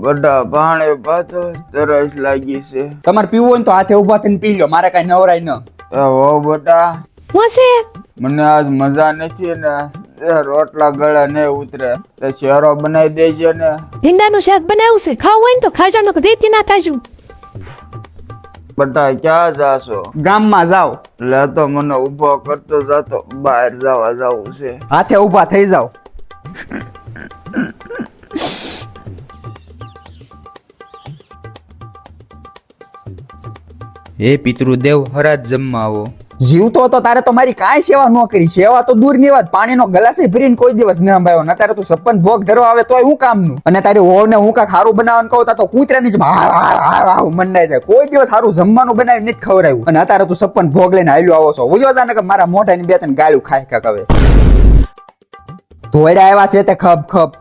બધા પાણી પાતો તરસ લાગી છે. તમારે પીવું હોય ને તો હાથે ઉભા થઈને પી લો, મારે કઈ નવરાય ન. હો બેટા, હું છે? મને આજ મજા નથી ને, રોટલા ગળા નહીં ઉતરે તો શેરો બનાવી દેજે ને. ભીંડાનું શાક બનાવ્યું છે, ખાવું હોય ને તો ખાજો, ને રીતિ ના થાજો. બેટા ક્યાં જાશો? ગામમાં જાઓ. લે તો મને ઊભો કરતો જાતો, બહાર જવા જવું છે. હાથે ઉભા થઈ જાઓ. હે પિતૃદેવ, હરાજ જમવા આવો. જીવતો હતો તારે તો મારી કાંઈ સેવા ન કરી. સેવા તો દૂર ની વાત, પાણીનો ગ્લાસ ભરીને કોઈ દિવસ ન અંબાયો. ન તારે તું સપન ભોગ ધરવા આવે તોય હું કામનું. અને તારી હોવ ને હું કાંઈક સારું બનાવવાનું કહું તો કૂતરાની જ મંડાઈ જાય. કોઈ દિવસ સારું જમવાનું બનાવી નથી ખવડાવ્યું. અને અત્યારે તું સપન ભોગ લઈને હાલ્યો આવો છો. ઉજો જાને કે મારા મોઢાની બે ત્રણ ગાળું ખાય કાક. હવે ધોયડા આવ્યા છે તે ખબ ખબ.